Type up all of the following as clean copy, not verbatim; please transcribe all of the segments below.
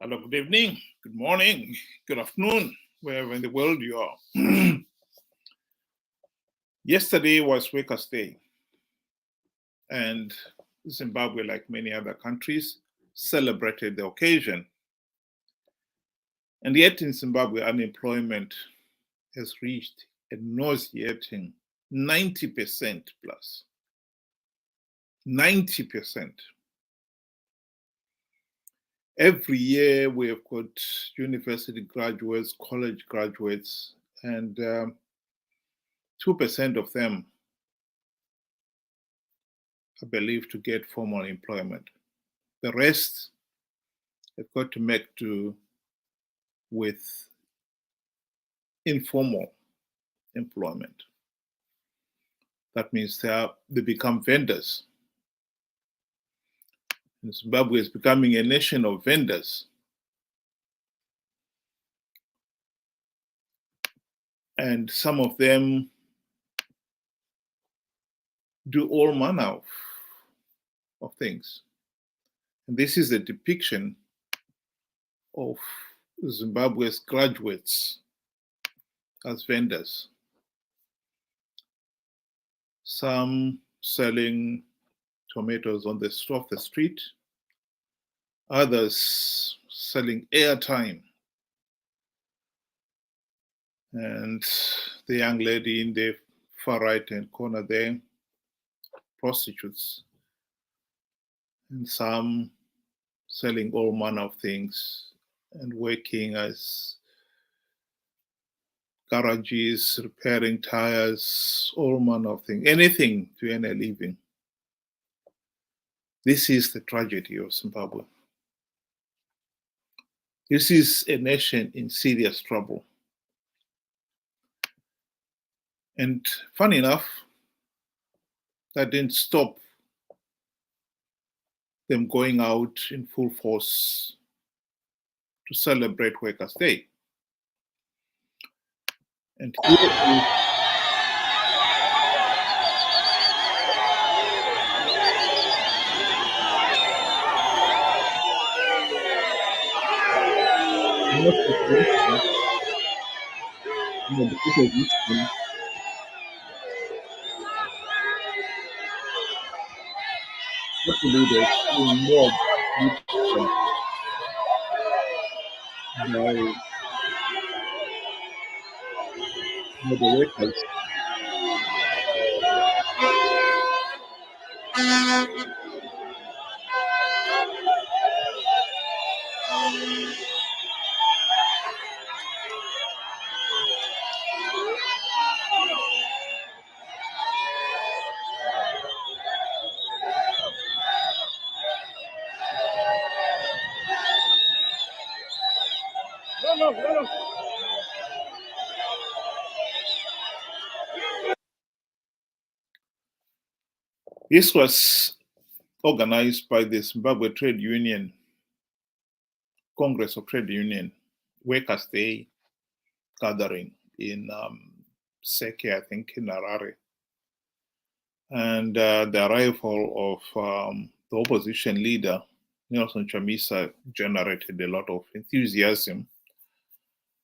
Hello, good evening, good morning, good afternoon, wherever in the world you are. Yesterday was Workers' Day, and Zimbabwe, like many other countries, celebrated the occasion. And yet in Zimbabwe, unemployment has reached a nauseating 90% plus. 90%. Every year we have got university graduates, college graduates, and 2% of them are believed to get formal employment. The rest have got to make do with informal employment. That means they become vendors. And Zimbabwe is becoming a nation of vendors. And some of them do all manner of things. And this is a depiction of Zimbabwe's graduates as vendors. Some selling tomatoes on the street, others selling airtime. And the young lady in the far right-hand corner there, prostitutes. And some selling all manner of things and working as garages, repairing tires, all manner of things, anything to earn a living. This is the tragedy of Zimbabwe. This is a nation in serious trouble. And funny enough, that didn't stop them going out in full force to celebrate Workers' Day. And here is what the leaders in mob by the workers. This was organized by the Zimbabwe Trade Union, Congress of Trade Union, Workers' Day gathering in Seke, I think, in Harare. And the arrival of the opposition leader, Nelson Chamisa, generated a lot of enthusiasm,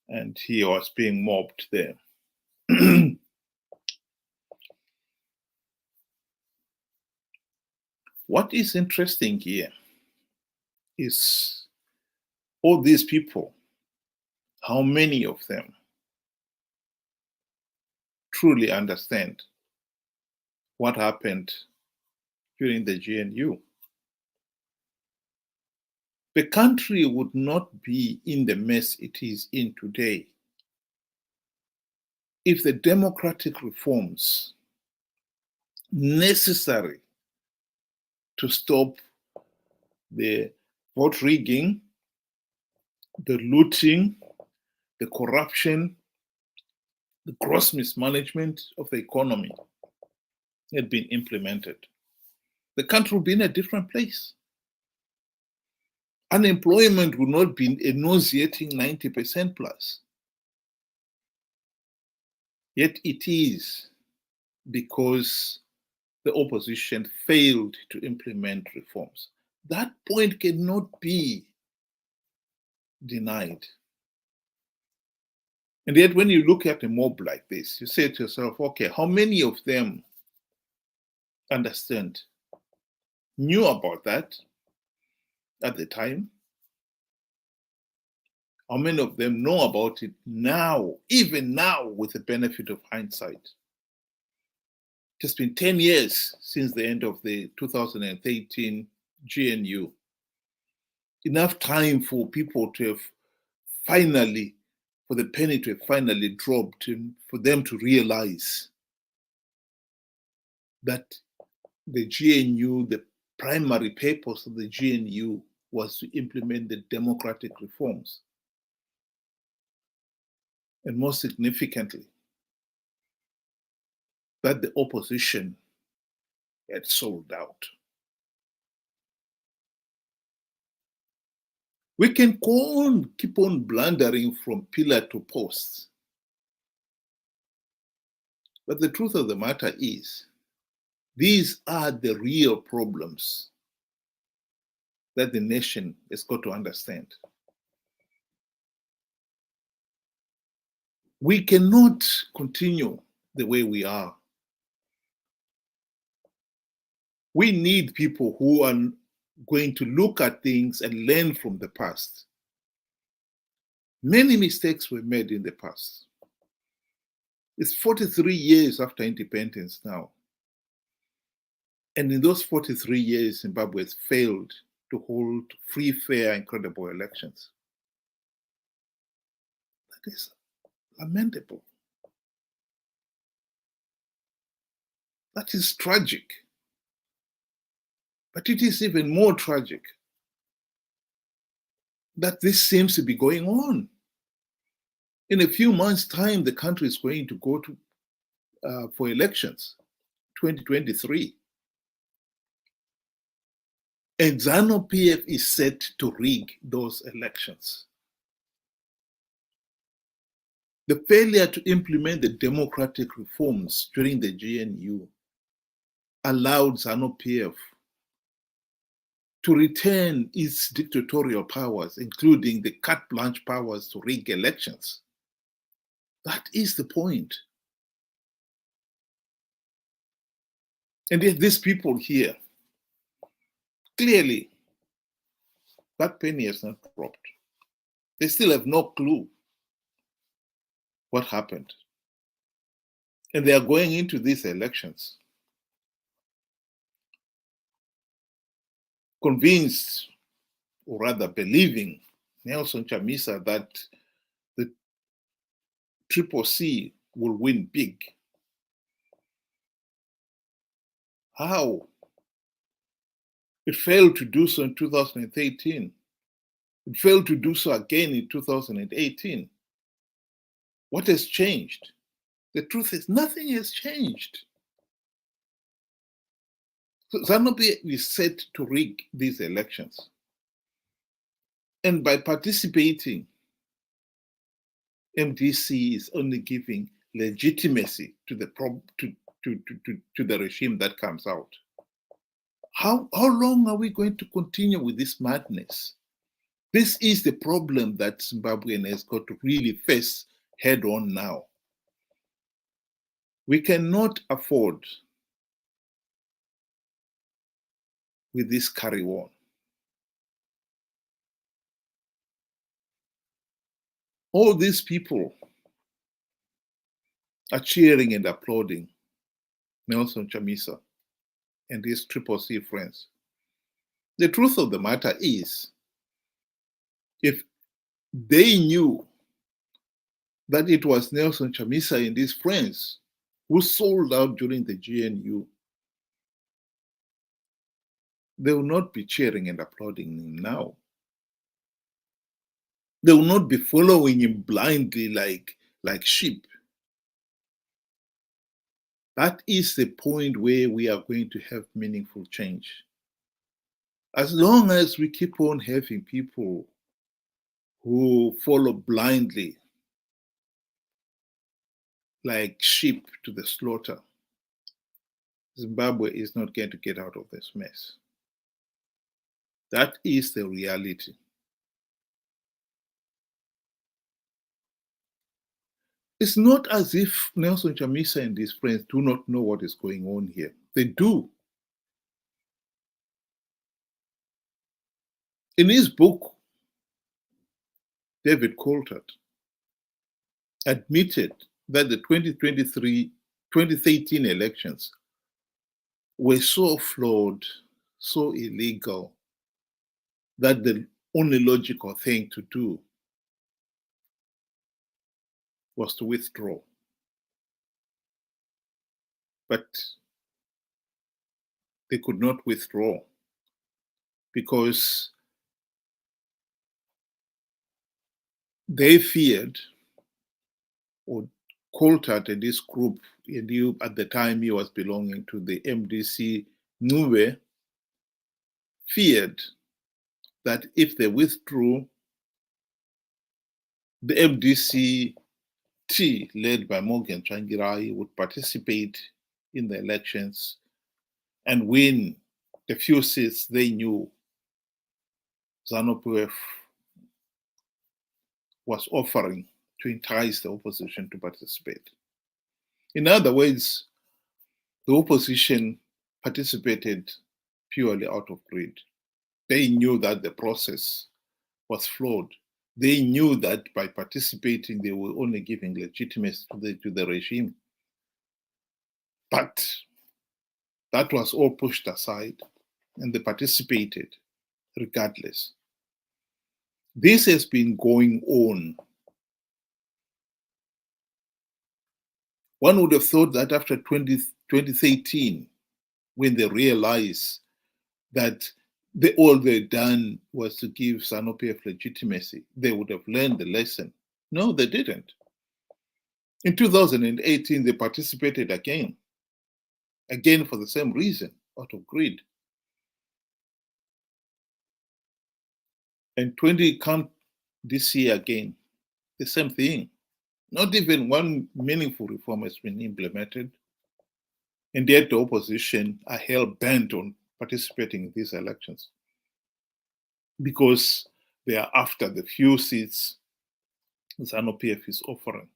and he was being mobbed there. What is interesting here is all these people, how many of them truly understand what happened during the GNU. The country would not be in the mess it is in today if the democratic reforms necessary to stop the vote rigging, the looting, the corruption, the gross mismanagement of the economy had been implemented. The country would be in a different place. Unemployment would not be a nauseating 90% plus. Yet it is because the opposition failed to implement reforms. That point cannot be denied. And yet when you look at a mob like this, you say to yourself, okay, how many of them understand, knew about that at the time? How many of them know about it now, even now, with the benefit of hindsight? It's been 10 years since the end of the 2013 GNU. Enough time for people to have finally, for the penny to have finally dropped, and for them to realize that the GNU, the primary purpose of the GNU was to implement the democratic reforms. And most significantly, that the opposition had sold out. We can keep on blundering from pillar to post. But the truth of the matter is, these are the real problems that the nation has got to understand. We cannot continue the way we are. We need people who are going to look at things and learn from the past. Many mistakes were made in the past. It's 43 years after independence now. And in those 43 years, Zimbabwe has failed to hold free, fair, and credible elections. That is lamentable. That is tragic. But it is even more tragic that this seems to be going on. In a few months' time, the country is going to go to for elections, 2023. And Zanu PF is set to rig those elections. The failure to implement the democratic reforms during the GNU allowed Zanu PF to retain its dictatorial powers, including the carte blanche powers to rig elections. That is the point. And yet these people here, clearly, that penny has not dropped. They still have no clue what happened. And they are going into these elections convinced, or rather believing, Nelson Chamisa, that the CCC will win big. How? It failed to do so in 2013. It failed to do so again in 2018. What has changed? The truth is, nothing has changed. So Zanu PF is set to rig these elections. And by participating, MDC is only giving legitimacy to the to the regime that comes out. How long are we going to continue with this madness? This is the problem that Zimbabwean has got to really face head on now. We cannot afford with this carry on. All these people are cheering and applauding Nelson Chamisa and his CCC friends. The truth of the matter is, if they knew that it was Nelson Chamisa and his friends who sold out during the GNU, they will not be cheering and applauding him now. They will not be following him blindly like sheep. That is the point where we are going to have meaningful change. As long as we keep on having people who follow blindly like sheep to the slaughter, Zimbabwe is not going to get out of this mess. That is the reality. It's not as if Nelson Chamisa and his friends do not know what is going on here. They do. In his book, David Coulthard admitted that the 2013 elections were so flawed, so illegal, that the only logical thing to do was to withdraw. But they could not withdraw because they feared, or Coulthard and this group, at the time he was belonging to the MDC Nube, feared that if they withdrew, the MDC led by Morgan Tsvangirai would participate in the elections and win the few seats they knew Zanu PF was offering to entice the opposition to participate. In other words, the opposition participated purely out of greed. They knew that the process was flawed. They knew that by participating, they were only giving legitimacy to the regime. But that was all pushed aside, and they participated regardless. This has been going on. One would have thought that after 2013, when they realized that all they'd done was to give Zanu PF legitimacy, they would have learned the lesson. No, they didn't. In 2018, they participated again for the same reason, out of greed. And 20 come this year again, the same thing. Not even one meaningful reform has been implemented. And yet the opposition are hell-bent on participating in these elections because they are after the few seats Zanu PF is offering.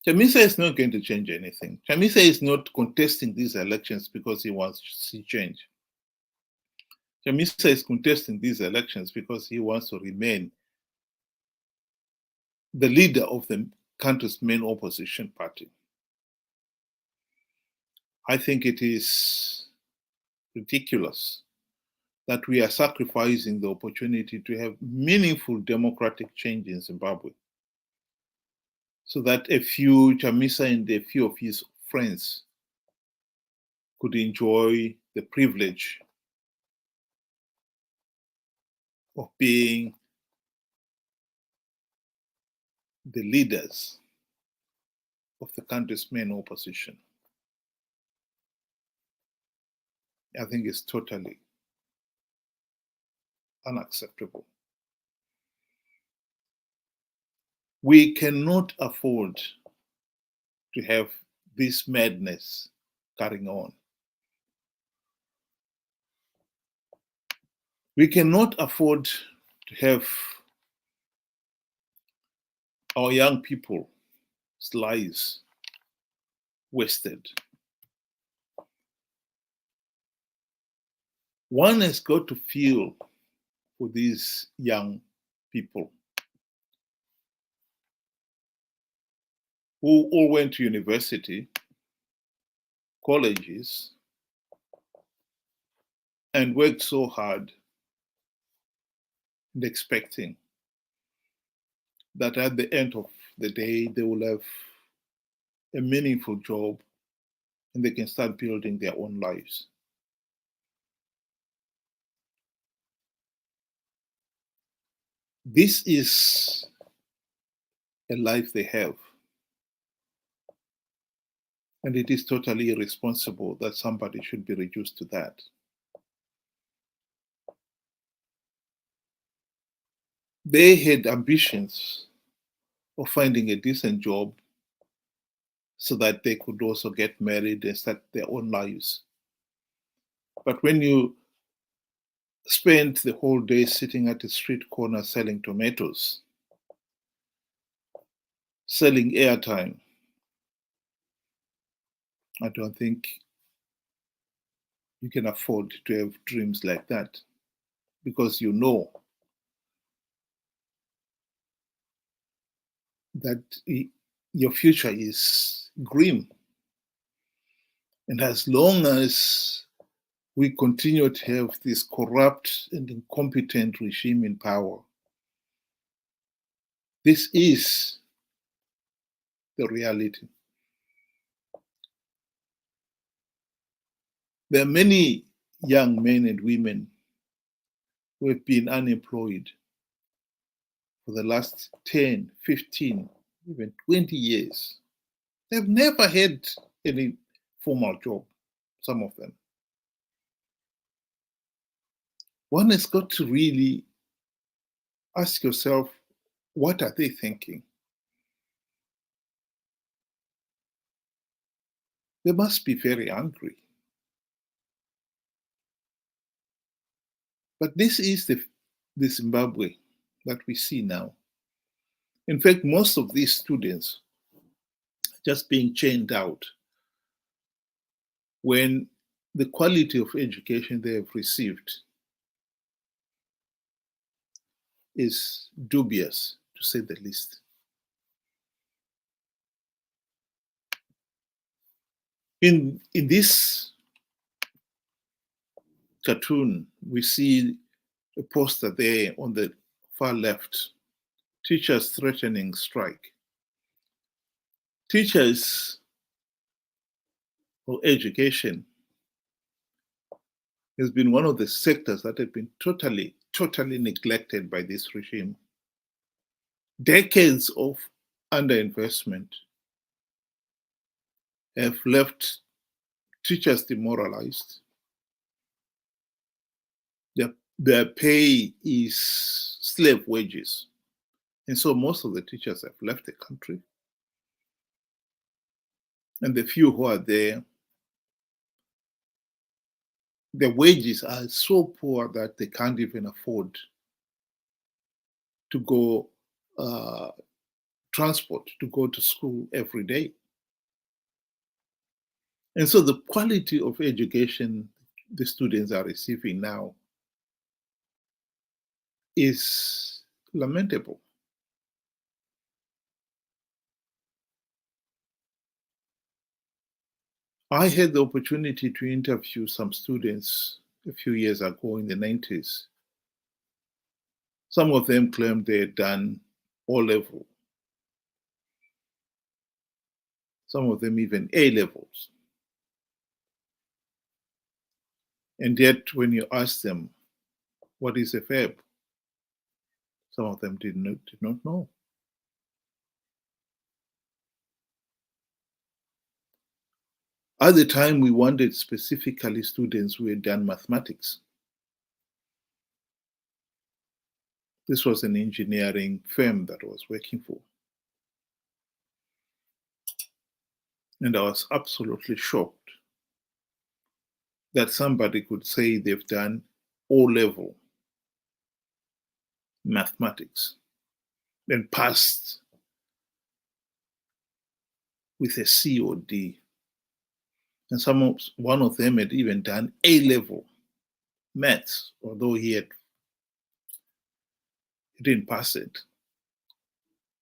Chamisa is not going to change anything. Chamisa is not contesting these elections because he wants to see change. Chamisa is contesting these elections because he wants to remain the leader of the country's main opposition party. I think it is ridiculous that we are sacrificing the opportunity to have meaningful democratic change in Zimbabwe so that a few, Chamisa and a few of his friends, could enjoy the privilege of being the leaders of the country's main opposition. I think it's totally unacceptable. We cannot afford to have this madness carrying on. We cannot afford to have our young people's lives wasted. One has got to feel for these young people who all went to university, colleges, and worked so hard and expecting that at the end of the day, they will have a meaningful job and they can start building their own lives. This is a life they have. And it is totally irresponsible that somebody should be reduced to that. They had ambitions of finding a decent job so that they could also get married and start their own lives. But when you spend the whole day sitting at a street corner selling tomatoes, selling airtime. I don't think you can afford to have dreams like that, because you know that your future is grim. And as long as we continue to have this corrupt and incompetent regime in power, this is the reality. There are many young men and women who have been unemployed for the last 10, 15, even 20 years. They've never had any formal job, some of them. One has got to really ask yourself, what are they thinking? They must be very angry. But this is the Zimbabwe that we see now. In fact, most of these students are just being chained out when the quality of education they have received is dubious, to say the least. In this cartoon, we see a poster there on the far left, teachers threatening strike. Teachers or education has been one of the sectors that have been totally neglected by this regime. Decades of underinvestment have left teachers demoralized. Their pay is slave wages. And so most of the teachers have left the country. And the few who are there, the wages are so poor that they can't even afford to go transport to go to school every day. And so the quality of education the students are receiving now is lamentable. I had the opportunity to interview some students a few years ago in the 90s. Some of them claimed they had done O-level. Some of them even A-levels. And yet, when you ask them, what is a verb? Some of them did not know. At the time, we wanted specifically students who had done mathematics. This was an engineering firm that I was working for. And I was absolutely shocked that somebody could say they've done O-level mathematics and passed with a C or D. And one of them had even done A-level maths, although he didn't pass it,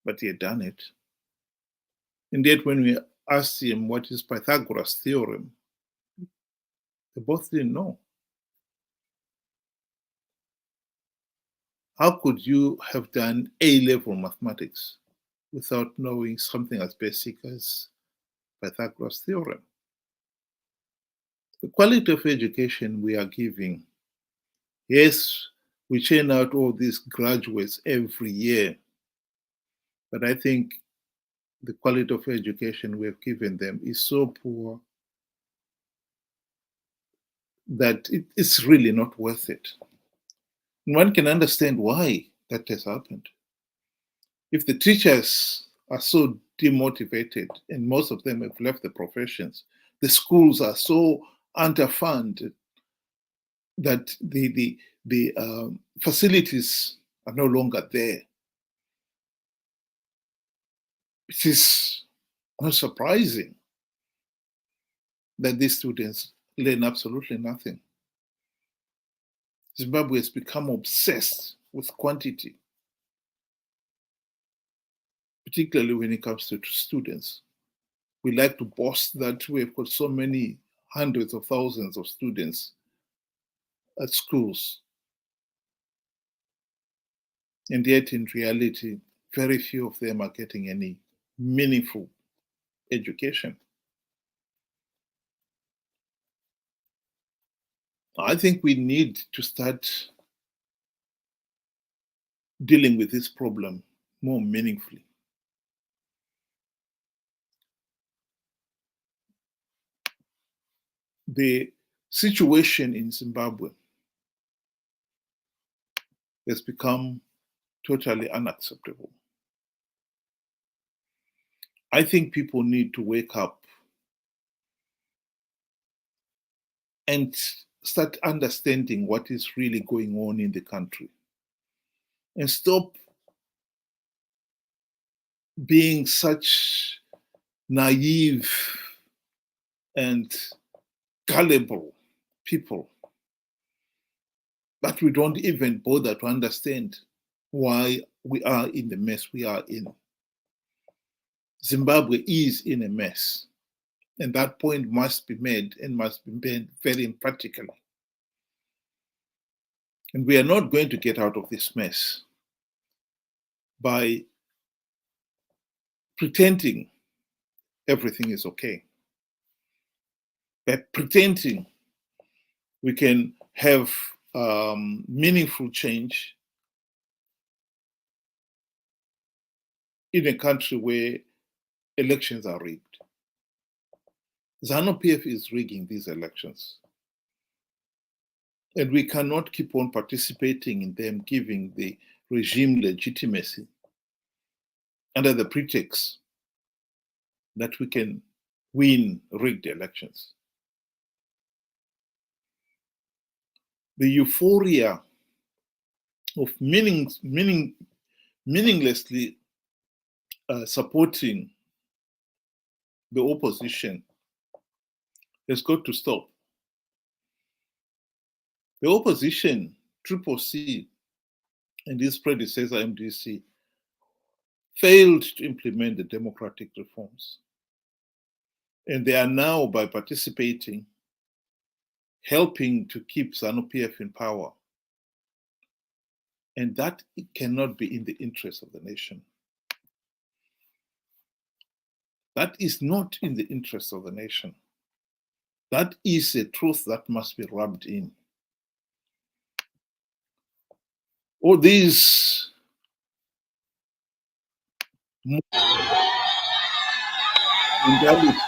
but he had done it. And yet when we asked him what is Pythagoras' theorem, they both didn't know. How could you have done A-level mathematics without knowing something as basic as Pythagoras' theorem? The quality of education we are giving, yes, we churn out all these graduates every year, but I think the quality of education we have given them is so poor that it's really not worth it. And one can understand why that has happened. If the teachers are so demotivated, and most of them have left the professions, the schools are so underfunded that the facilities are no longer there. it is not surprising that these students learn absolutely nothing. Zimbabwe has become obsessed with quantity, particularly when it comes to students. We like to boast that we've got so many hundreds of thousands of students at schools. And yet, in reality, very few of them are getting any meaningful education. I think we need to start dealing with this problem more meaningfully. The situation in Zimbabwe has become totally unacceptable. I think people need to wake up and start understanding what is really going on in the country and stop being such naive and gullible people that we don't even bother to understand why we are in the mess we are in. Zimbabwe is in a mess, and that point must be made and must be made very emphatically. And we are not going to get out of this mess by pretending everything is okay, by pretending we can have meaningful change in a country where elections are rigged. Zanu PF is rigging these elections. And we cannot keep on participating in them, giving the regime legitimacy under the pretext that we can win rigged elections. The euphoria of meaninglessly supporting the opposition has got to stop. The opposition, CCC, and its predecessor, MDC, failed to implement the democratic reforms. And they are now, by participating, helping to keep Zanu PF in power. And that cannot be in the interest of the nation. That is not in the interest of the nation. That is a truth that must be rubbed in. All these modalities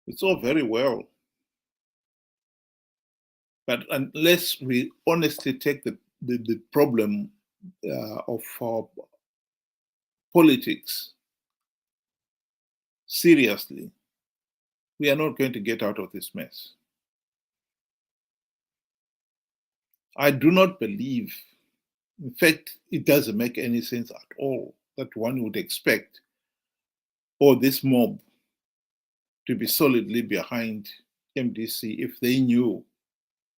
it's all very well. But unless we honestly take the problem of politics seriously, we are not going to get out of this mess. I do not believe, in fact, it doesn't make any sense at all that one would expect this mob to be solidly behind MDC if they knew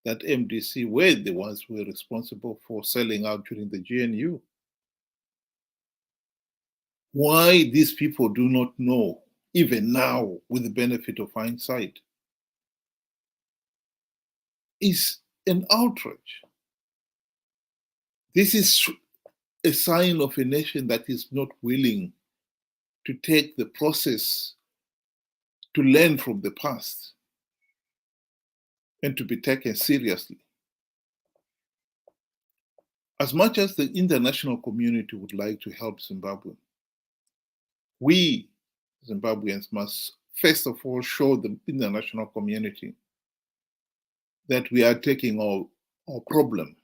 that MDC were the ones who were responsible for selling out during the GNU. Why these people do not know, even now, with the benefit of hindsight, is an outrage. This is a sign of a nation that is not willing to take the process to learn from the past and to be taken seriously. As much as the international community would like to help Zimbabwe, we Zimbabweans must first of all show the international community that we are taking our problem,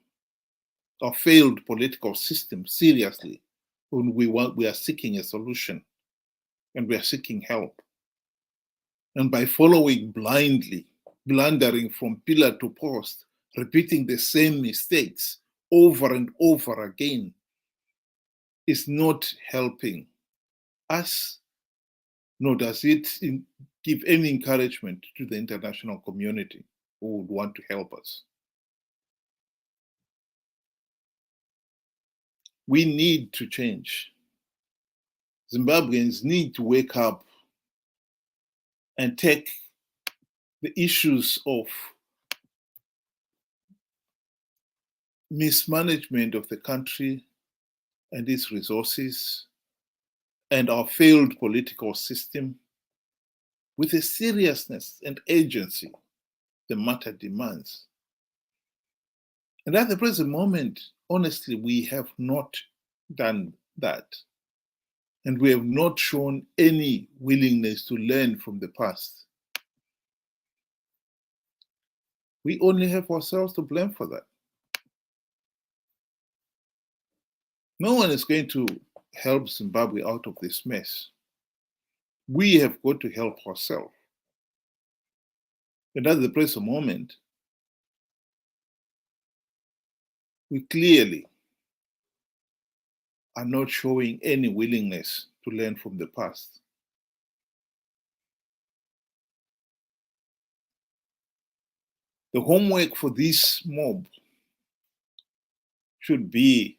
our failed political system seriously when we are seeking a solution and we are seeking help. And by following blindly, blundering from pillar to post, repeating the same mistakes over and over again is not helping us, nor does it give any encouragement to the international community who would want to help us. We need to change. Zimbabweans need to wake up and take the issues of mismanagement of the country and its resources and our failed political system with the seriousness and urgency the matter demands. And at the present moment, honestly, we have not done that. And we have not shown any willingness to learn from the past. We only have ourselves to blame for that. No one is going to help Zimbabwe out of this mess. We have got to help ourselves. And at the present moment, we clearly are not showing any willingness to learn from the past. The homework for this mob should be,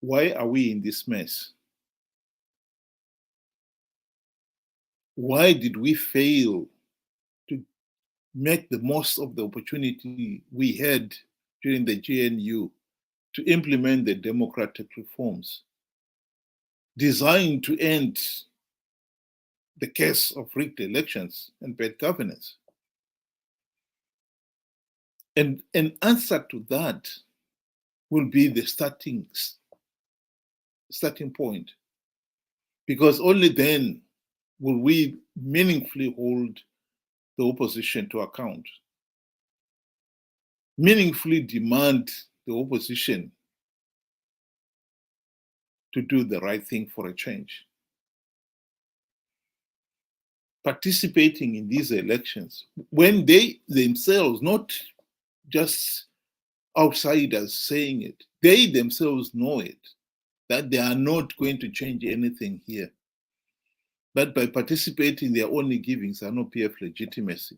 why are we in this mess? Why did we fail to make the most of the opportunity we had during the GNU to implement the democratic reforms designed to end the case of rigged elections and bad governance? And an answer to that will be the starting point, because only then will we meaningfully hold the opposition to account, meaningfully demand the opposition to do the right thing for a change. Participating in these elections, when they themselves, not just outsiders saying it, they themselves know it, that they are not going to change anything here. But by participating, they are only giving Zanu PF legitimacy.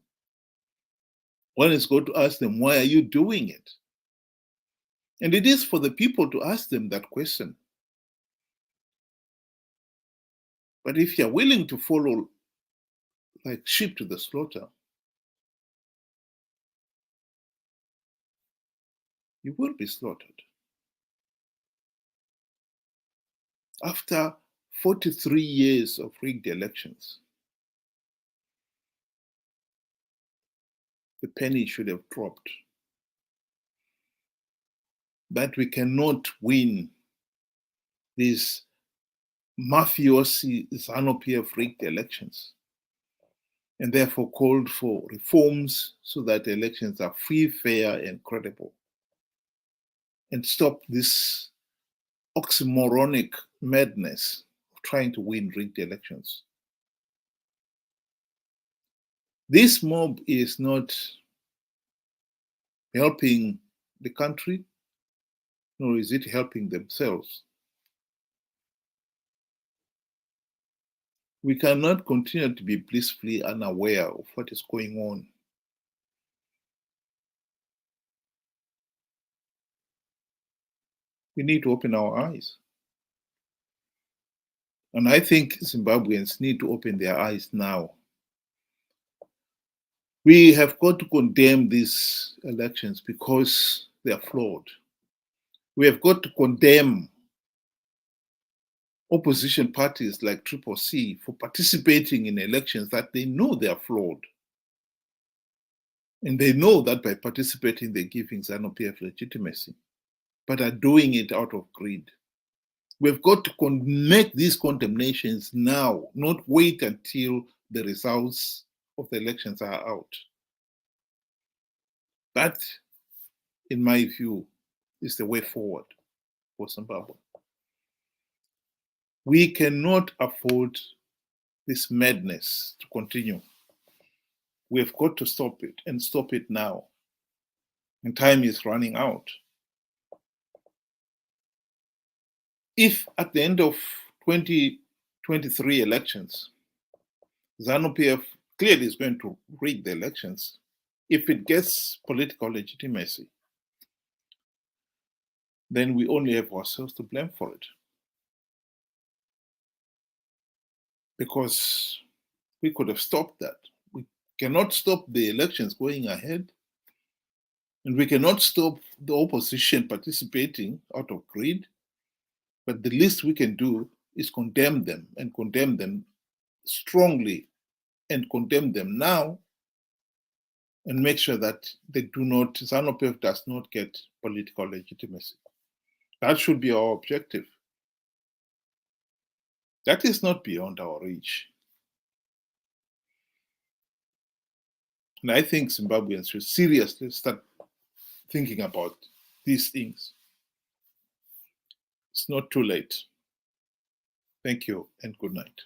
One is going to ask them, why are you doing it? And it is for the people to ask them that question. But if you're willing to follow like sheep to the slaughter, you will be slaughtered. After 43 years of rigged elections, the penny should have dropped. That we cannot win these mafiosi Zanu PF rigged elections, and therefore called for reforms so that elections are free, fair, and credible, and stop this oxymoronic madness of trying to win rigged elections. This mob is not helping the country, nor is it helping themselves. We cannot continue to be blissfully unaware of what is going on. We need to open our eyes. And I think Zimbabweans need to open their eyes now. We have got to condemn these elections because they are flawed. We have got to condemn opposition parties like CCC for participating in elections that they know they are flawed. And they know that by participating, they're giving Zanu PF legitimacy, but are doing it out of greed. We've got to make these condemnations now, not wait until the results of the elections are out. That, in my view, is the way forward for Zimbabwe. We cannot afford this madness to continue. We've got to stop it, and stop it now. And time is running out. If at the end of 2023 elections, Zanu PF clearly is going to rig the elections, if it gets political legitimacy, then we only have ourselves to blame for it. Because we could have stopped that. We cannot stop the elections going ahead, and we cannot stop the opposition participating out of greed, but the least we can do is condemn them, and condemn them strongly, and condemn them now, and make sure that they do not, Zanu PF does not get political legitimacy. That should be our objective. That is not beyond our reach. And I think Zimbabweans should seriously start thinking about these things. It's not too late. Thank you and good night.